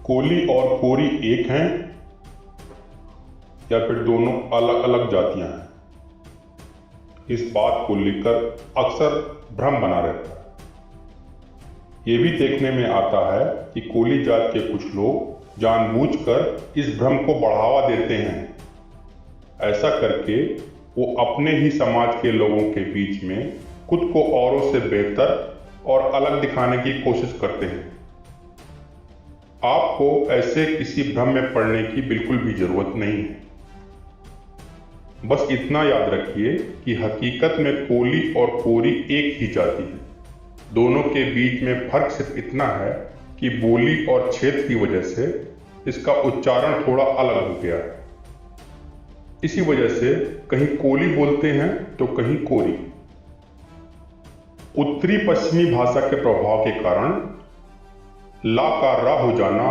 कोली और कोरी एक हैं या फिर दोनों अलग अलग जातियां हैं? इस बात को लेकर अक्सर भ्रम बना रहता है। ये भी देखने में आता है कि कोली जात के कुछ लोग जानबूझकर इस भ्रम को बढ़ावा देते हैं। ऐसा करके वो अपने ही समाज के लोगों के बीच में खुद को औरों से बेहतर और अलग दिखाने की कोशिश करते हैं। आपको ऐसे किसी भ्रम में पड़ने की बिल्कुल भी जरूरत नहीं है। बस इतना याद रखिए कि हकीकत में कोली और कोरी एक ही जाति है। दोनों के बीच में फर्क सिर्फ इतना है कि बोली और क्षेत्र की वजह से इसका उच्चारण थोड़ा अलग हो गया है। इसी वजह से कहीं कोली बोलते हैं तो कहीं कोरी। उत्तरी पश्चिमी भाषा के प्रभाव के कारण ला का रा हो जाना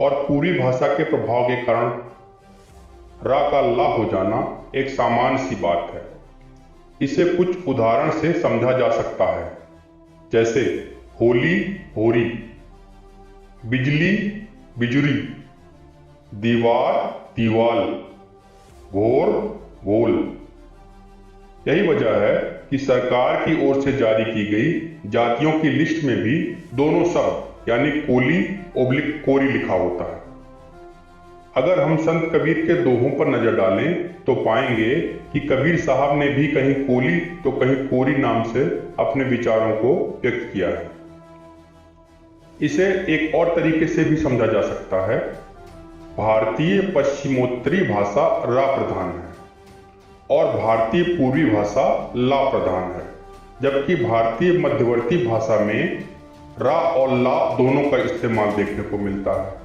और पूर्वी भाषा के प्रभाव के कारण रा का ला हो जाना एक सामान्य सी बात है। इसे कुछ उदाहरण से समझा जा सकता है, जैसे होली होरी, बिजली बिजुरी, दीवार दीवाल, घोर घोल। यही वजह है कि सरकार की ओर से जारी की गई जातियों की लिस्ट में भी दोनों शब्द यानी कोली ओब्लिक कोरी लिखा होता है। अगर हम संत कबीर के दोहों पर नजर डालें तो पाएंगे कि कबीर साहब ने भी कहीं कोली तो कहीं कोरी नाम से अपने विचारों को व्यक्त किया है। इसे एक और तरीके से भी समझा जा सकता है। भारतीय पश्चिमोत्तरी भाषा रा प्रधान है और भारतीय पूर्वी भाषा ला प्रधान है, जबकि भारतीय मध्यवर्ती भाषा में रा और ला दोनों का इस्तेमाल देखने को मिलता है।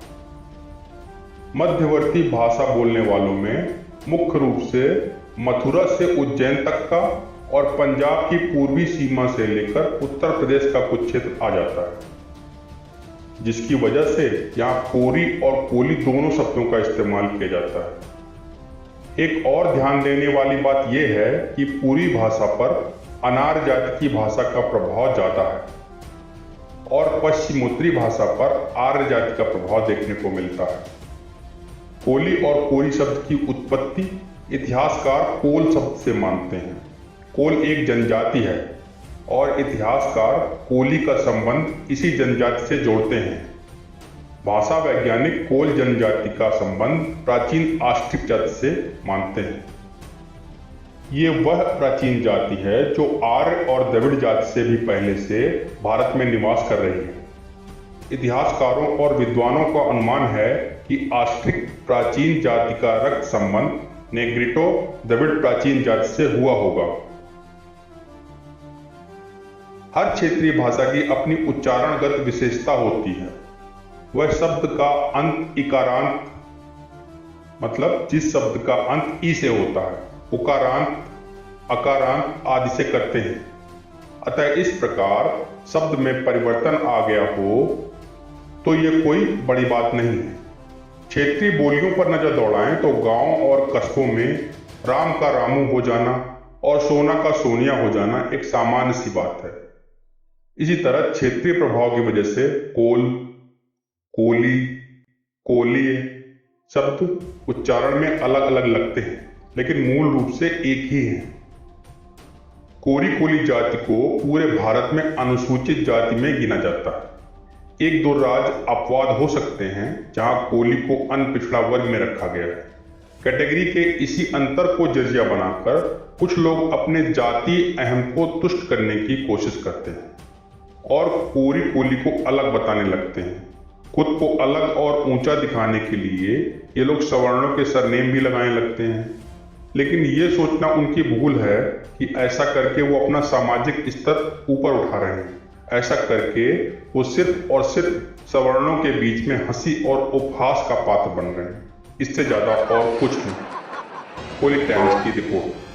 मध्यवर्ती भाषा बोलने वालों में मुख्य रूप से मथुरा से उज्जैन तक का और पंजाब की पूर्वी सीमा से लेकर उत्तर प्रदेश का कुछ क्षेत्र आ जाता है, जिसकी वजह से यहाँ कोरी और कोली दोनों शब्दों का इस्तेमाल किया जाता है। एक और ध्यान देने वाली बात यह है कि पूर्वी भाषा पर अनार जाति की भाषा का प्रभाव ज्यादा है और पश्चिमोत्तरी भाषा पर आर्य जाति का प्रभाव देखने को मिलता है। कोली और कोरी शब्द की उत्पत्ति इतिहासकार कोल शब्द से मानते हैं। कोल एक जनजाति है और इतिहासकार कोली का संबंध इसी जनजाति से जोड़ते हैं। भाषा वैज्ञानिक कोल जनजाति का संबंध प्राचीन आस्ट्रिक जाति से मानते हैं। ये वह प्राचीन जाति है जो आर्य और द्रविड़ जाति से भी पहले से भारत में निवास कर रही है। इतिहासकारों और विद्वानों का अनुमान है कि आस्ट्रिक प्राचीन जाति का रक्त संबंध नेग्रिटो द्रविड़ प्राचीन जाति से हुआ होगा। हर क्षेत्रीय भाषा की अपनी उच्चारणगत विशेषता होती है। वह शब्द का अंत इकारांत, मतलब जिस शब्द का अंत ई से होता है, उकारांत, अकारांत आदि से करते हैं। अतः इस प्रकार शब्द में परिवर्तन आ गया हो तो यह कोई बड़ी बात नहीं है। क्षेत्रीय बोलियों पर नजर दौड़ाएं तो गांव और कस्बों में राम का रामू हो जाना और सोना का सोनिया हो जाना एक सामान्य सी बात है। इसी तरह क्षेत्रीय प्रभाव की वजह से कोल, कोली, कोलीय शब्द उच्चारण में अलग अलग लगते हैं, लेकिन मूल रूप से एक ही हैं। कोरी कोली जाति को पूरे भारत में अनुसूचित जाति में गिना जाता है। एक दो राज्य अपवाद हो सकते हैं जहां कोली को अनपिछड़ा वर्ग में रखा गया है। कैटेगरी के इसी अंतर को जरिया बनाकर कुछ लोग अपने जातीय अहम को तुष्ट करने की कोशिश करते हैं और कोरी कोली को अलग बताने लगते हैं। खुद को अलग और ऊंचा दिखाने के लिए ये लोग सवर्णों के सरनेम भी लगाने लगते हैं, लेकिन ये सोचना उनकी भूल है कि ऐसा करके वो अपना सामाजिक स्तर ऊपर उठा रहे हैं। ऐसा करके वो सिर्फ और सिर्फ सवर्णों के बीच में हंसी और उपहास का पात्र बन रहे हैं। इससे ज्यादा और कुछ नहीं। कोली टाइम्स की रिपोर्ट।